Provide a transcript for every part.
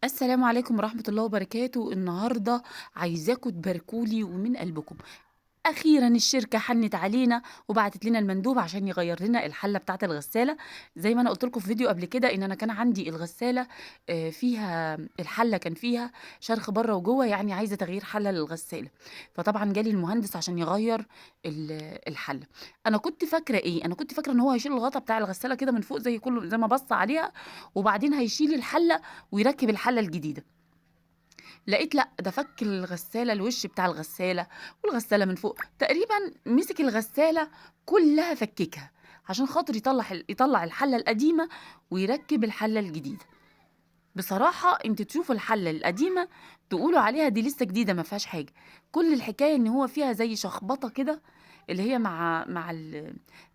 السلام عليكم ورحمة الله وبركاته. النهاردة عايزاكم تباركولي ومن قلبكم. أخيرا الشركة حنت علينا وبعتت لنا المندوب عشان يغير لنا الحلة بتاعة الغسالة. زي ما أنا قلت لكم في فيديو قبل كده إن أنا كان عندي الغسالة فيها الحلة كان فيها شرخ بره وجوه، يعني عايزة تغيير حلة للغسالة. فطبعا جالي المهندس عشان يغير الحلة. أنا كنت فاكرة إيه؟ أنا كنت فاكرة إن هو هيشيل الغطا بتاع الغسالة كده من فوق زي كله زي ما بص عليها، وبعدين هيشيل الحلة ويركب الحلة الجديدة. لقيت لأ، ده فك الغسالة الوش بتاع الغسالة والغسالة من فوق، تقريبًا مسك الغسالة كلّها فكِّكها، عشان خاطر يطلّع الحلة القديمة ويركّب الحلة الجديدة. بصراحة أنتم تشوفوا الحلة القديمة تقولوا عليها دي لسه جديدة ما فيهاش حاجة، كل الحكاية إن هو فيها زي شخبطة كده، اللي هي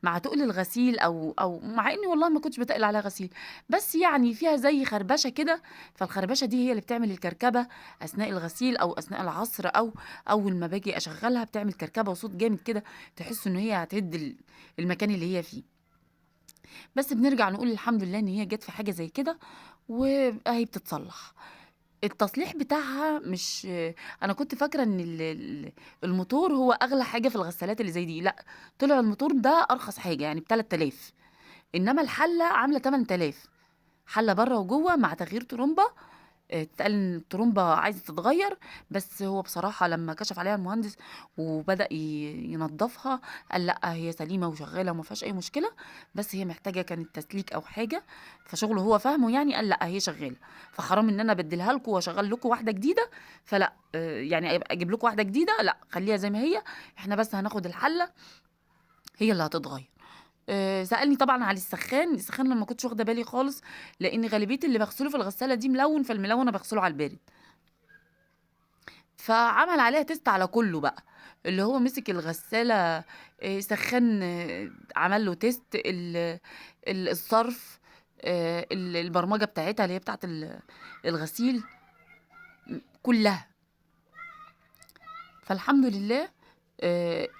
مع تُقل الغسيل أو مع إني والله ما كنتش باتقِّل عليها غسيل، بس يعني فيها زي خربشة كده، فالخربشة دي هي اللي بتعمل الكركبة أثناء الغسيل أو أثناء العصر أو أول ما باجي أشغّلها بتعمل كركبة وصوت جامد كده، تحسّوا إن هي هتهِد المكان اللي هي فيه. بس بنرجع نقول الحمد لله إن هي جات في حاجة زي كده وأهي بتتصلّح. التصليح بتاعها مش، أنا كنت فاكرة إن الموتور هو أغلى حاجة في الغسالات اللي زي دي، لأ، طلع الموتور ده أرخص حاجة يعني ب3000، إنما الحلة عاملة 8000، حلة برّه وجوّه مع تغيير ترومبة. اتقال إن الترومبة عايزة تتغيّر، بس هو بصراحة لمّا كشف عليها المهندس وبدأ ينضّفها، قال لأ هي سليمة وشغّالة وما فيهاش أي مشكلة، بس هي محتاجة كانت تسليك أو حاجة، فشغله هو فاهمه يعني، قال لأ هي شغّالة، فحرام إن أنا أبدّلها لكم وأشغّل لكم واحدة جديدة، فلأ يعني أجيب لكم واحدة جديدة، لأ خلّيها زي ما هي، إحنا بس هناخد الحلّة هي اللي هتتغيّر. سألني طبعًا على السخّان أنا ما كنتش واخدة بالي خالص، لإن غالبية اللي باغسله في الغسالة دي ملوِّن، فالملوِّن أنا باغسله على البارد. فعمل عليها تيست على كُلّه بقى، اللي هو مسك الغسالة سخّان، عمل له تيست الصرف، البرمجة بتاعتها اللي هي بتاعة الغسيل كُلّها. فالحمد لله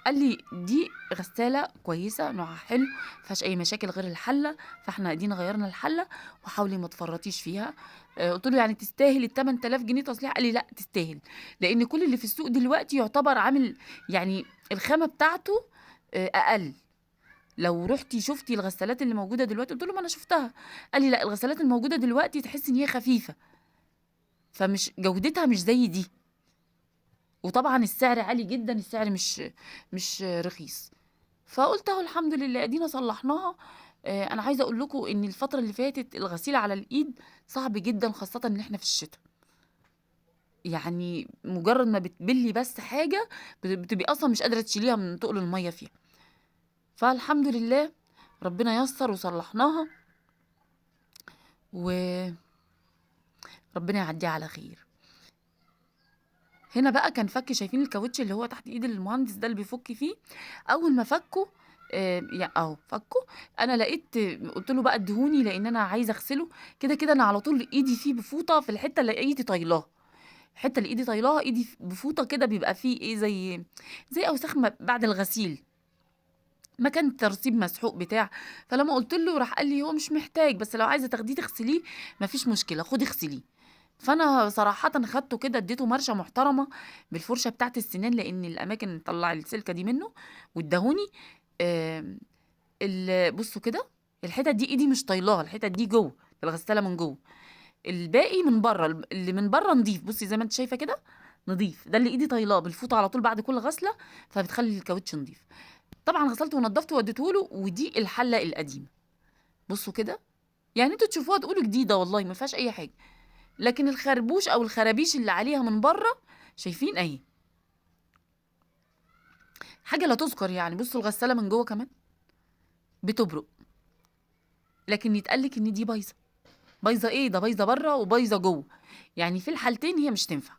قال لي: "دي غسالة كويسة، نوعها حلو، ما فيهاش أي مشاكل غير الحلّة، فإحنا أدينا غيّرنا الحلّة وحاولي ما تفرّطيش فيها." قُلت له: "يعني تستاهل ال8000 جنيه تصليح؟" قال لي: "لأ تستاهل، لإن كل اللي في السوق دلوقتي يُعتبر عامل يعني الخامة بتاعته أقل. لو رُحتِ شُفتِ الغسالات اللي موجودة دلوقتي." قُلت له: "ما أنا شُفتها." قال لي: "لأ الغسالات الموجودة دلوقتي تحسّي إن هي خفيفة، فمش جودتها مش زي دي." وطبعًا السعر عالي جدًا، السعر مش رخيص. فقُلت أهو الحمد لله أدينا صلّحناها. أنا عايزة أقول لكم إن الفترة اللي فاتت الغسيل على الإيد صعب جدًا خاصةً إن إحنا في الشتا، يعني مجرّد ما بتبلّي بس حاجة بتبقي أصلًا مش قادرة تشيليها من تُقل المَيّة فيها. فالحمد لله ربنا ييسّر وصلّحناها وربنا يعدّيها على خير. هنا بقى كان فَك، شايفين الكاوتش اللي هو تحت إيد المهندس ده اللي بيفُك فيه، أول ما فَكُّه أهو فَكُّه، أنا لقيت قُلت له بقى ادّيهوني لإن أنا عايزة أغسله، كده أنا على طول إيدي فيه بفوطة في الحتّة اللي إيدي طايلاها، الحتّة اللي إيدي طايلاها إيدي بفوطة كده بيبقى فيه إيه، زي أوساخ بعد الغسيل، مكان ترسيب مسحوق بتاع. فلمّا قُلت له راح قال لي: "هو مش محتاج، بس لو عايزة تاخديه تغسليه ما فيش مشكلة، خُدي اغسليه." فأنا صراحةً خدته كده اديته مَرشة محترمة بالفرشة بتاعة السنان، لإن الأماكن طلّع السلكة دي منه وادّاهوني. آمم بُصّوا كده، الحتت دي إيدي مش طايلاها، الحتت دي جوّه، في الغسالة من جوّه، الباقي من برّه، اللي من برّه نضيف، بُصّي زي ما أنتِ شايفة كده نضيف، ده اللي إيدي طايلاه بالفوطة على طول بعد كل غسلة، فبتخلّي الكاوتش نضيف. طبعًا غسلته ونضّفته واديته له، ودي الحلة القديمة، بُصّوا كده، يعني أنتم تشوفوها تقولوا جديدة والله ما فيهاش أي حاجة. لكن الخربوش أو الخرابيش اللي عليها من برّه شايفين أهي، حاجة لا تُذكر يعني. بُصّوا الغسالة من جوّه كمان بتبرق، لكن يتقال لِك إن دي بايظة، بايظة إيه، ده بايظة برّه وبايظة جوّه، يعني في الحالتين هي مش تنفع،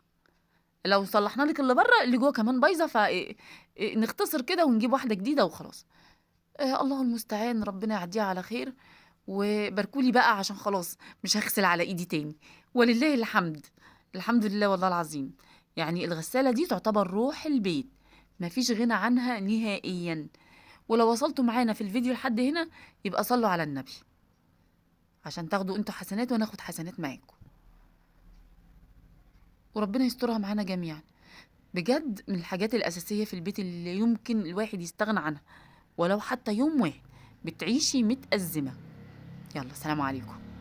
لو صلّحنا لِك اللي برّه اللي جوّه كمان بايظة، نختصر كده ونجيب واحدة جديدة وخلاص. الله المستعان، ربنا يعدّيها على خير، وباركوا لي بقى عشان خلاص مش هاغسل على إيدي تاني، ولله الحمد، الحمد لله والله العظيم. يعني الغسالة دي تعتبر روح البيت، ما فيش غنى عنها نهائيًا، ولو وصلتوا معانا في الفيديو لحد هنا يبقى صلّوا على النبي، عشان تاخدوا أنتم حسنات وأنا آخد حسنات معاكم. وربنا يسترها معانا جميعًا. بجد من الحاجات الأساسية في البيت اللي يمكن الواحد يستغنى عنها، ولو حتى يوم واحد، بتعيشي متأزمة. يالّا سلام عليكم.